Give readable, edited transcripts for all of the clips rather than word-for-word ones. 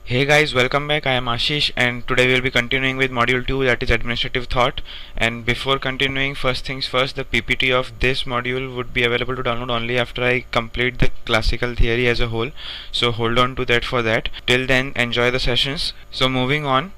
Hey guys, welcome back. I am Ashish and today we'll be continuing with module 2, that is administrative thought. And before continuing, first things first, the PPT of this module would be available to download only after I complete the classical theory as a whole. So hold on to that for that. Till then, enjoy the sessions. So moving on,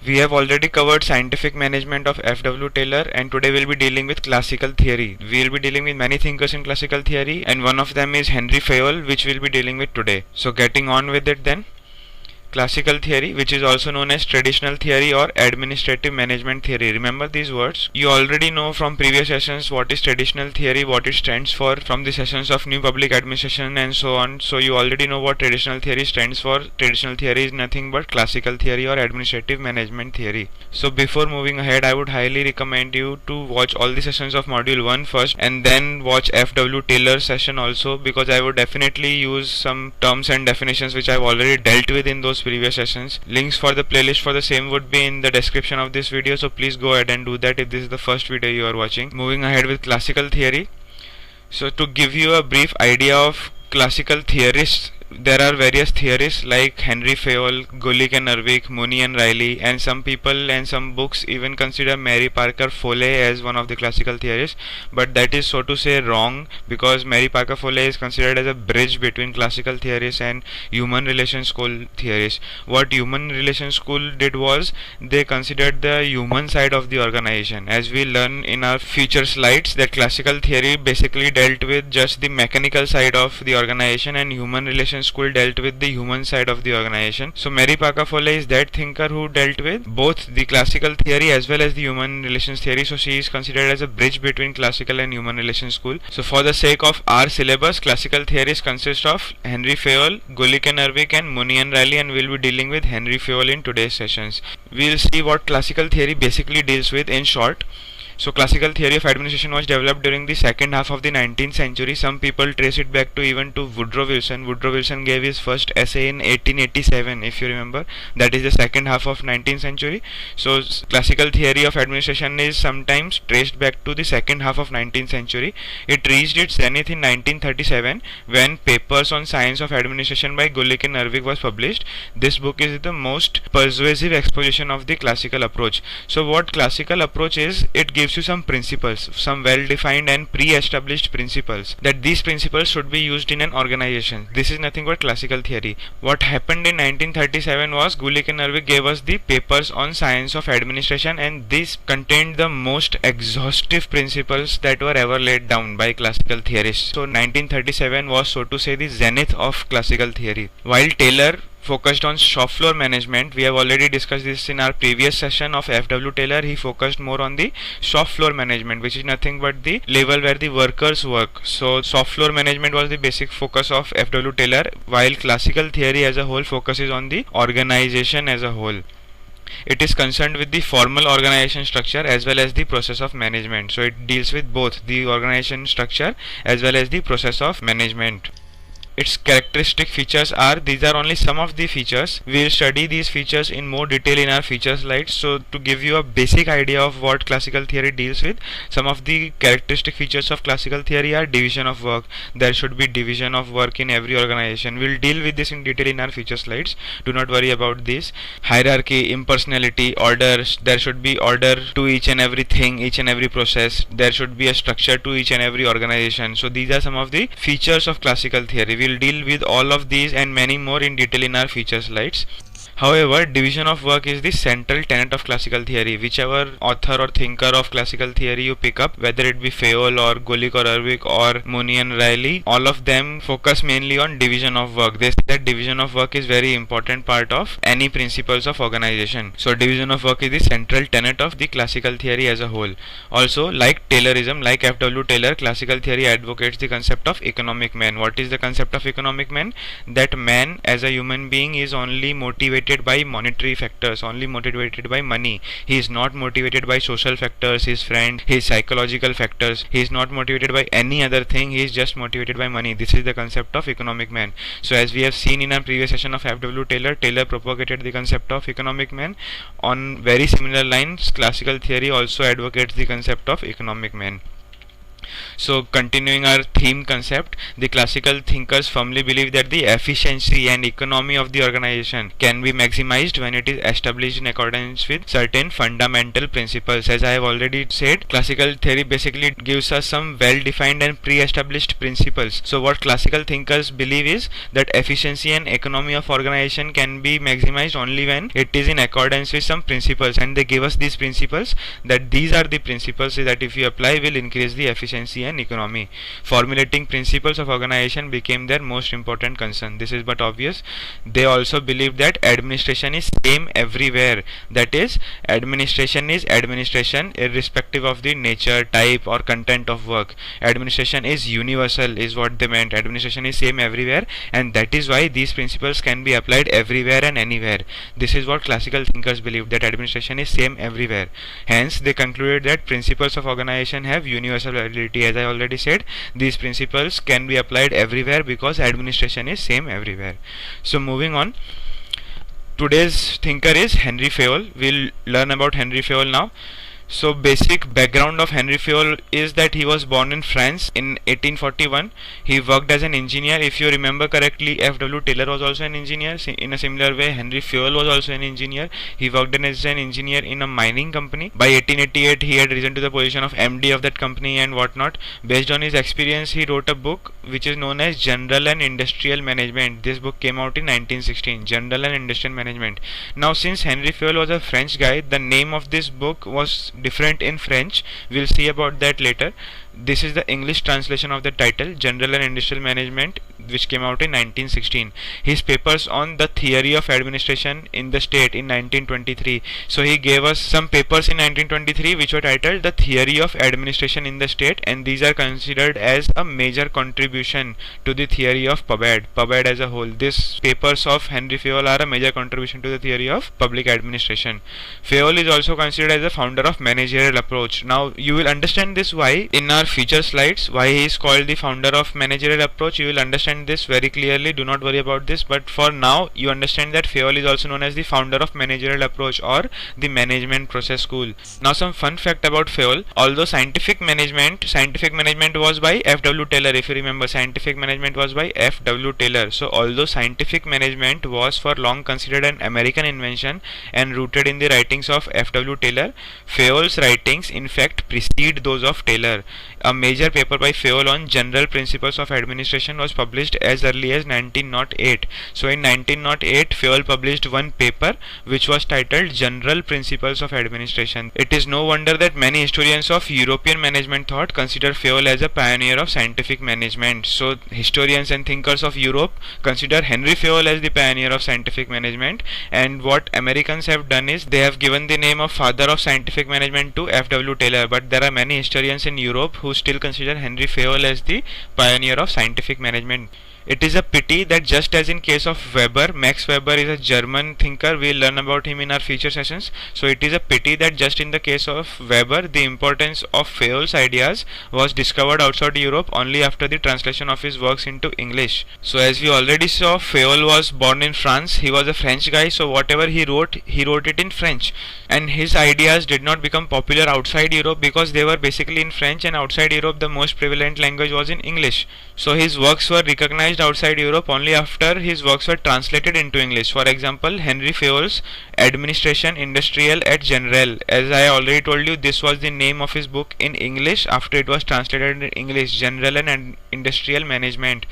we have already covered scientific management of F.W. Taylor, and today we'll be dealing with classical theory. We'll be dealing with many thinkers in classical theory, and one of them is Henry Fayol, which we'll be dealing with today. So getting on with it then. Classical theory, which is also known as traditional theory or administrative management theory. Remember these words. You already know from previous sessions what is traditional theory, what it stands for from the sessions of new public administration and so on. So you already know what traditional theory stands for. Traditional theory is nothing but classical theory or administrative management theory. So before moving ahead, I would highly recommend you to watch all the sessions of module 1 first and then watch F.W. Taylor's session also, because I would definitely use some terms and definitions which I've already dealt with in those previous sessions. Links for the playlist for the same would be in the description of this video, so please go ahead and do that if this is the first video you are watching. Moving ahead with classical theory. So to give you a brief idea of classical theorists, there are various theorists like Henry Fayol, Gulick and Urwick, Mooney and Riley, and some people and some books even consider Mary Parker Foley as one of the classical theorists, but that is so to say wrong, because Mary Parker Foley is considered as a bridge between classical theorists and human relations school theorists. What human relations school did was they considered the human side of the organization. As we learn in our future slides, that classical theory basically dealt with just the mechanical side of the organization, and human relations school dealt with the human side of the organization. So Mary Parker Foley is that thinker who dealt with both the classical theory as well as the human relations theory. So she is considered as a bridge between classical and human relations school. So for the sake of our syllabus, classical theories consist of Henry Fayol, Gulick and Urwick, and Mooney and Riley, and we'll be dealing with Henry Fayol in today's sessions. We'll see what classical theory basically deals with in short. So classical theory of administration was developed during the second half of the 19th century. Some people trace it back to even to Woodrow Wilson. Woodrow Wilson gave his first essay in 1887, if you remember. That is the second half of 19th century. So classical theory of administration is sometimes traced back to the second half of 19th century. It reached its zenith in 1937 when Papers on Science of Administration by Gulick and Urwick was published. This book is the most persuasive exposition of the classical approach. So what classical approach is, it gives you some principles, some well-defined and pre-established principles, that these principles should be used in an organization. This is nothing but classical theory. What happened in 1937 was Gulick and Urwick gave us the Papers on Science of Administration, and these contained the most exhaustive principles that were ever laid down by classical theorists. So 1937 was, so to say, the zenith of classical theory. While Taylor focused on shop floor management, we have already discussed this in our previous session of F.W. Taylor. He focused more on the shop floor management, which is nothing but the level where the workers work. So shop floor management was the basic focus of F.W. Taylor, while classical theory as a whole focuses on the organization as a whole. It is concerned with the formal organization structure as well as the process of management. So it deals with both the organization structure as well as the process of management. Its characteristic features are, these are only some of the features. We will study these features in more detail in our feature slides. So to give you a basic idea of what classical theory deals with, some of the characteristic features of classical theory are division of work. There should be division of work in every organization. We will deal with this in detail in our feature slides. Do not worry about this. Hierarchy, impersonality, order. There should be order to each and everything, each and every process. There should be a structure to each and every organization. So these are some of the features of classical theory. We will deal with all of these and many more in detail in our feature slides. However, division of work is the central tenet of classical theory. Whichever author or thinker of classical theory you pick up, whether it be Fayol or Gulick or Urwick or Mooney and Riley, all of them focus mainly on division of work. They say that division of work is very important part of any principles of organization. So division of work is the central tenet of the classical theory as a whole. Also, like Taylorism, like F.W. Taylor, classical theory advocates the concept of economic man. What is the concept of economic man? That man as a human being is only motivated by monetary factors, only motivated by money. He is not motivated by social factors, his friend, his psychological factors. He is not motivated by any other thing. He is just motivated by money. This is the concept of economic man. So as we have seen in our previous session of F.W. Taylor, Taylor propagated the concept of economic man. On very similar lines, classical theory also advocates the concept of economic man. So, continuing our theme concept, the classical thinkers firmly believe that the efficiency and economy of the organization can be maximized when it is established in accordance with certain fundamental principles. As I have already said, classical theory basically gives us some well defined and pre established principles. So, what classical thinkers believe is that efficiency and economy of organization can be maximized only when it is in accordance with some principles, and they give us these principles, that these are the principles that if you apply will increase the efficiency and economy. Formulating principles of organization became their most important concern. This is but obvious. They also believe that administration is same everywhere. That is, administration is administration irrespective of the nature, type or content of work. Administration is universal is what they meant. Administration is same everywhere, and that is why these principles can be applied everywhere and anywhere. This is what classical thinkers believe, that administration is same everywhere. Hence they concluded that principles of organization have universal validity. As I already said, these principles can be applied everywhere because administration is same everywhere. So moving on, today's thinker is Henry Fayol. We'll learn about Henry Fayol now. So basic background of Henry Fayol is that he was born in France in 1841. He worked as an engineer. If you remember correctly, F.W. Taylor was also an engineer. In a similar way, Henry Fayol was also an engineer. He worked as an engineer in a mining company. By 1888, he had risen to the position of MD of that company and whatnot. Based on his experience, he wrote a book which is known as General and Industrial Management. This book came out in 1916, General and Industrial Management. Now, since Henry Fayol was a French guy, the name of this book was different in French. We'll see about that later. This is the English translation of the title, General and Industrial Management, which came out in 1916. His papers on the theory of administration in the state in 1923. So he gave us some papers in 1923 which were titled The Theory of Administration in the State, and these are considered as a major contribution to the theory of PubAd as a whole. These papers of Henry Fayol are a major contribution to the theory of public administration. Fayol is also considered as the founder of managerial approach. Now you will understand this why in our future slides, why he is called the founder of managerial approach. You will understand this very clearly, do not worry about this, but for now you understand that Fayol is also known as the founder of managerial approach or the management process school. Now some fun fact about Fayol: although scientific management was by F.W. Taylor. If you remember, scientific management was by F.W. Taylor. So although scientific management was for long considered an American invention and rooted in the writings of F.W. Taylor, Fayol's writings in fact precede those of Taylor. A major paper by Fayol on general principles of administration was published as early as 1908. So in 1908, Fayol published one paper which was titled General Principles of Administration. It is no wonder that many historians of European management thought consider Fayol as a pioneer of scientific management. So historians and thinkers of Europe consider Henry Fayol as the pioneer of scientific management, and what Americans have done is they have given the name of father of scientific management to F.W. Taylor, but there are many historians in Europe who still consider Henry Fayol as the pioneer of scientific management. It is a pity that just as in case of Weber, Max Weber is a German thinker. We'll learn about him in our future sessions. So it is a pity that just in the case of Weber, the importance of Fayol's ideas was discovered outside Europe only after the translation of his works into English. So as we already saw, Fayol was born in France. He was a French guy, so whatever he wrote it in French. And his ideas did not become popular outside Europe because they were basically in French, and outside Europe the most prevalent language was in English. So his works were recognized outside Europe only after his works were translated into English. For example, Henry Fayol's Administration Industrielle et Generelle. As I already told you, this was the name of his book in English after it was translated in English, General and Industrial Management.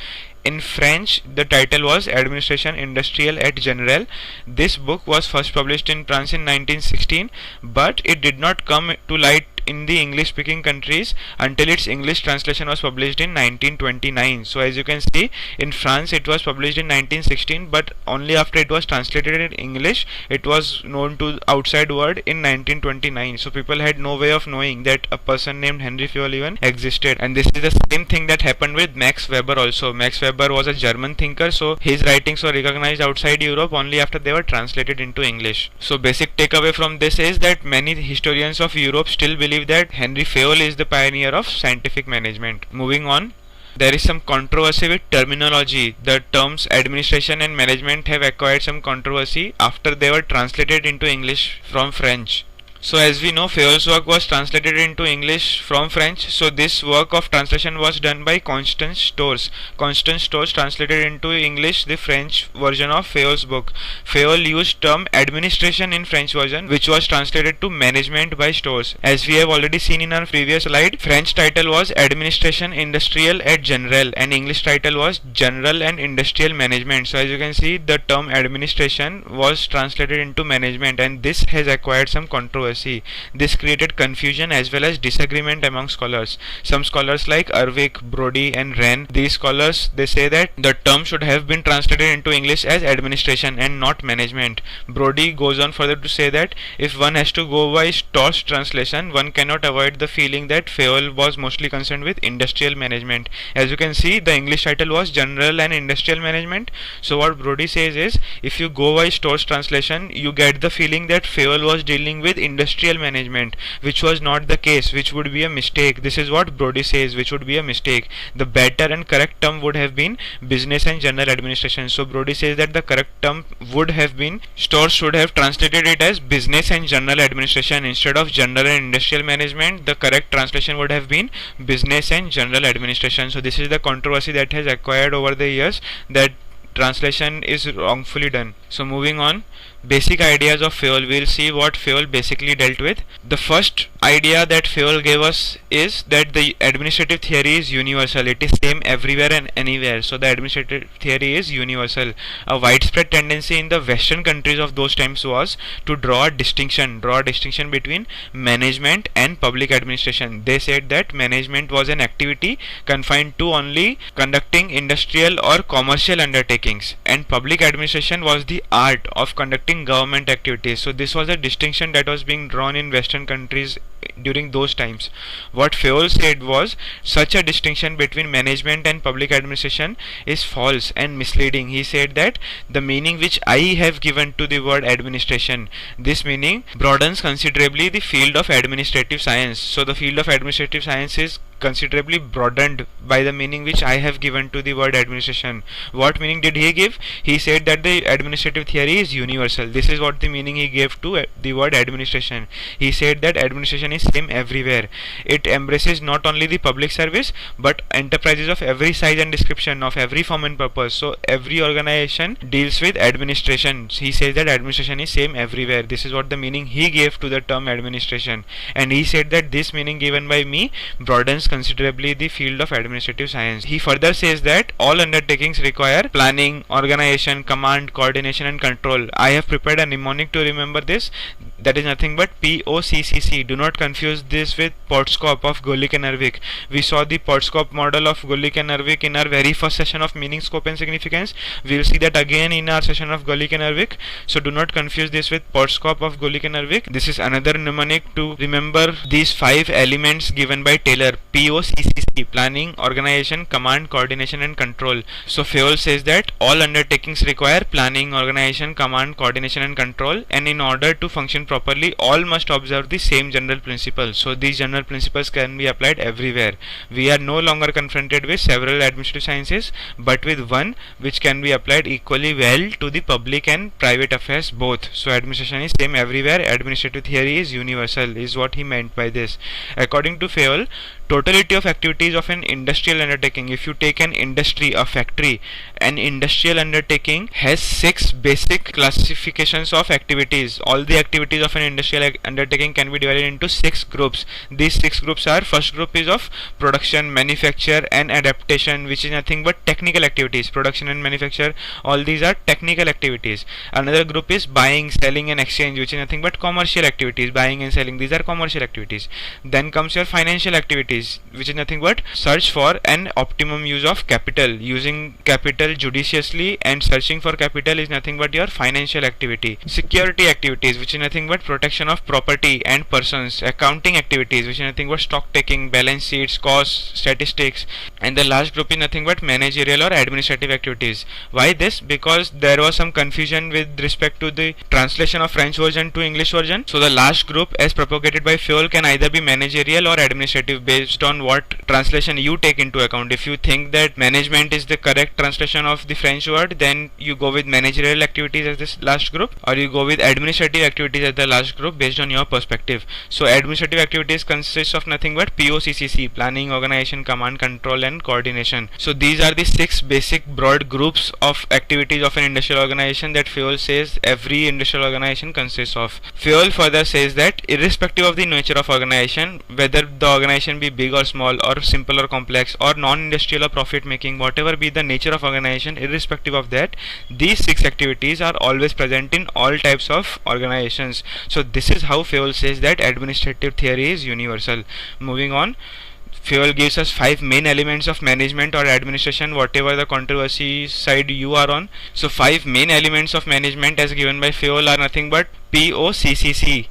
In French, the title was Administration Industrielle et Generelle. This book was first published in France in 1916, but it did not come to light in the English speaking countries until its English translation was published in 1929. So as you can see, in France it was published in 1916, but only after it was translated in English it was known to outside world in 1929. So people had no way of knowing that a person named Henry Fayol even existed. And this is the same thing that happened with Max Weber also. Max Weber was a German thinker, so his writings were recognized outside Europe only after they were translated into English. So basic takeaway from this is that many historians of Europe still believe that Henry Fayol is the pioneer of scientific management. Moving on, there is some controversy with terminology. The terms administration and management have acquired some controversy after they were translated into English from French. So as we know, Fayol's work was translated into English from French. So this work of translation was done by Constance Stores. Constance Stores translated into English the French version of Fayol's book. Fayol used term administration in French version, which was translated to management by Stores. As we have already seen in our previous slide, French title was Administration Industrielle et Générale and English title was General and Industrial Management. So as you can see, the term administration was translated into management, and this has acquired some controversy. This created confusion as well as disagreement among scholars. Some scholars like Ervik, Brody and Wren, these scholars, they say that the term should have been translated into English as administration and not management. Brody goes on further to say that if one has to go by Stoss translation, one cannot avoid the feeling that Fayol was mostly concerned with industrial management. As you can see, the English title was General and Industrial Management. So what Brody says is, if you go by Stoss translation, you get the feeling that Fayol was dealing with industrial management, which was not the case, which would be a mistake. This is what Brody says, which would be a mistake. The better and correct term would have been business and general administration. So Brody says that the correct term would have been, Stoss should have translated it as business and general administration instead of general and industrial management. The correct translation would have been business and general administration. So this is the controversy that has acquired over the years, that translation is wrongfully done. So moving on, basic ideas of Fayol. We'll see what Fayol basically dealt with. The first idea that Fayol gave us is that the administrative theory is universal. It is same everywhere and anywhere. So the administrative theory is universal. A widespread tendency in the Western countries of those times was to draw a distinction between management and public administration. They said that management was an activity confined to only conducting industrial or commercial undertakings, and public administration was the art of conducting government activities. So this was a distinction that was being drawn in Western countries during those times. What Fayol said was, such a distinction between management and public administration is false and misleading. He said that the meaning which I have given to the word administration, this meaning broadens considerably the field of administrative science. So the field of administrative science is considerably broadened by the meaning which I have given to the word administration. What meaning did he give? He said that the administrative theory is universal. This is what the meaning he gave to the word administration. He said that administration is same everywhere. It embraces not only the public service but enterprises of every size and description, of every form and purpose. So every organization deals with administration. He says that administration is same everywhere. This is what the meaning he gave to the term administration, and he said that this meaning given by me broadens considerably the field of administrative science. He further says that all undertakings require planning, organization, command, coordination and control. I have prepared a mnemonic to remember this. That is nothing but POCCC. Do not confuse this with Podskop of Golik and Ervik. We saw the Podskop model of Golik and Ervik in our very first session of meaning, scope and significance. We will see that again in our session of Golik and Ervik. So do not confuse this with Podskop of Golik and Ervik. This is another mnemonic to remember these 5 elements given by Taylor. POCCC: planning, organization, command, coordination and control. So Fayol says that all undertakings require planning, organization, command, coordination and control, and in order to function properly, all must observe the same general principles. So these general principles can be applied everywhere. We are no longer confronted with several administrative sciences, but with one which can be applied equally well to the public and private affairs both. So administration is same everywhere. Administrative theory is universal, is what he meant by this. According to Fayol, totality of activities of an industrial undertaking. If you take an industry, a factory, an industrial undertaking has 6 basic classifications of activities. All the activities of an industrial undertaking can be divided into 6 groups. These 6 groups are: first group is of production, manufacture and adaptation, which is nothing but technical activities. Production and manufacture, all these are technical activities. Another group is buying, selling and exchange, which is nothing but commercial activities. Buying and selling, these are commercial activities. Then comes your financial activities, which is nothing but search for an optimum use of capital. Using capital judiciously and searching for capital is nothing but your financial activity. Security activities, which is nothing but protection of property and persons. Accounting activities, which is nothing but stock taking, balance sheets, costs, statistics. And the last group is nothing but managerial or administrative activities. Why this? Because there was some confusion with respect to the translation of French version to English version. So the last group, as propagated by Fayol, can either be managerial or administrative, based on what translation you take into account. If you think that management is the correct translation of the French word, then you go with managerial activities as this last group, or you go with administrative activities as the last group based on your perspective. So administrative activities consists of nothing but POCCC: planning, organization, command, control and coordination. So these are the 6 basic broad groups of activities of an industrial organization that Fayol says every industrial organization consists of. Fayol further says that irrespective of the nature of organization, whether the organization be big or small or simple or complex or non-industrial or profit making, whatever be the nature of organization, irrespective of that, these 6 activities are always present in all types of organizations. So this is how Fayol says that administrative theory is universal. Moving on, Fayol gives us 5 main elements of management or administration, whatever the controversy side you are on. So 5 main elements of management as given by Fayol are nothing but POCCC.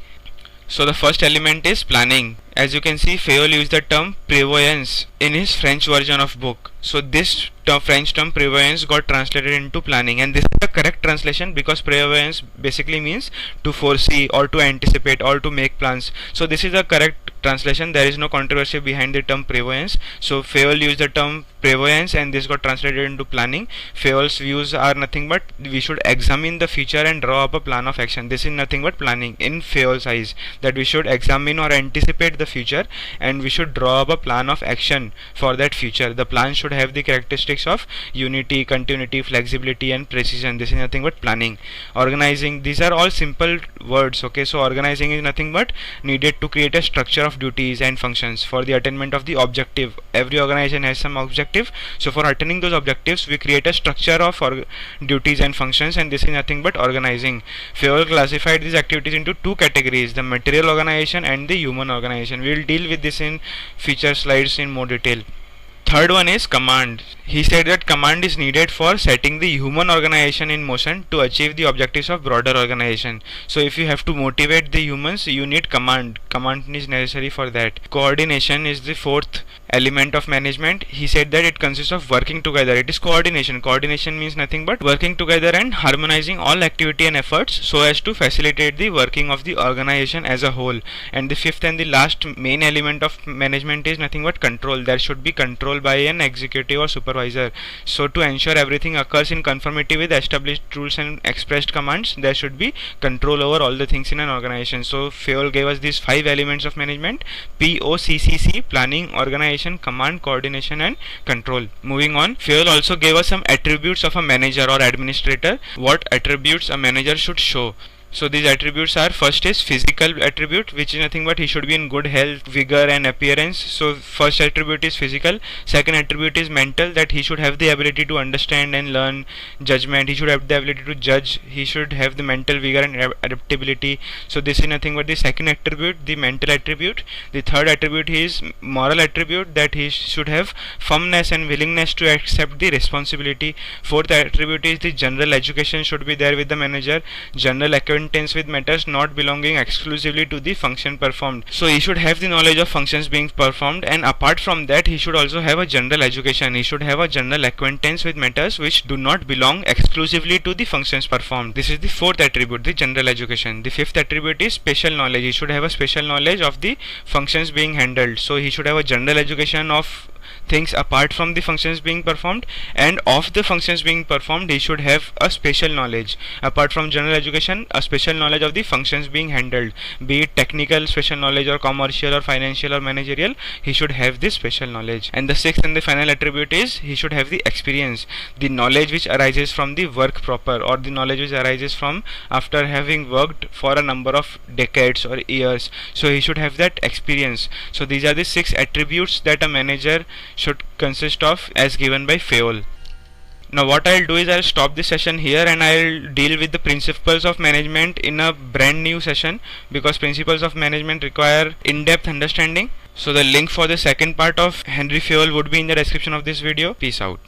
So the first element is planning. As you can see, Fayol used the term prévoyance in his French version of book. So this French term prévoyance got translated into planning, and this is the correct translation because prévoyance basically means to foresee or to anticipate or to make plans. So this is the correct translation. There is no controversy behind the term prévoyance. So Fayol used the term prévoyance and this got translated into planning. Fayol's views are nothing but we should examine the future and draw up a plan of action. This is nothing but planning in Fayol's eyes, that we should examine or anticipate the future and we should draw up a plan of action for that future. The plan should have the characteristics of unity, continuity, flexibility and precision. This is nothing but planning. Organizing, these are all simple words, okay. So organizing is nothing but needed to create a structure of duties and functions for the attainment of the objective. Every organization has some objective, so for attaining those objectives we create a structure of duties and functions, and this is nothing but organizing. Fayol classified these activities into 2 categories: the material organization and the human organization. We will deal with this in future slides in more detail. Third one is command. He said that command is needed for setting the human organization in motion to achieve the objectives of broader organization. So if you have to motivate the humans, you need command. Command is necessary for that. Coordination is the 4th element of management. He said that it consists of working together. It is coordination. Coordination means nothing but working together and harmonizing all activity and efforts so as to facilitate the working of the organization as a whole. And the 5th and the last main element of management is nothing but control. There should be control by an executive or supervisor. So to ensure everything occurs in conformity with established rules and expressed commands, there should be control over all the things in an organization. So Fayol gave us these 5 elements of management: POCCC: planning, organization, command, coordination and control. Moving on, Fayol also gave us some attributes of a manager or administrator, what attributes a manager should show. So these attributes are: first is physical attribute, which is nothing but he should be in good health, vigor and appearance. So first attribute is physical. Second attribute is mental, that he should have the ability to understand and learn. Judgment, he should have the ability to judge. He should have the mental vigor and adaptability. So this is nothing but the second attribute, the mental attribute. The third attribute is moral attribute, that he should have firmness and willingness to accept the responsibility. Fourth attribute is the general education should be there with the manager. General acquaintance with matters not belonging exclusively to the function performed. So he should have the knowledge of functions being performed, and apart from that he should also have a general education. He should have a general acquaintance with matters which do not belong exclusively to the functions performed. This is the 4th attribute, the general education. The 5th attribute is special knowledge. He should have a special knowledge of the functions being handled. So he should have a general education of things apart from the functions being performed, and of the functions being performed he should have a special knowledge. Apart from general education, a special knowledge of the functions being handled, be it technical special knowledge or commercial or financial or managerial, he should have this special knowledge. And the 6th and the final attribute is he should have the experience, the knowledge which arises from the work proper, or the knowledge which arises from after having worked for a number of decades or years. So he should have that experience. So these are the 6 attributes that a manager should consist of as given by Fayol. Now what I'll do is I'll stop this session here and I'll deal with the principles of management in a brand new session, because principles of management require in-depth understanding. So the link for the second part of Henry Fayol would be in the description of this video. Peace out.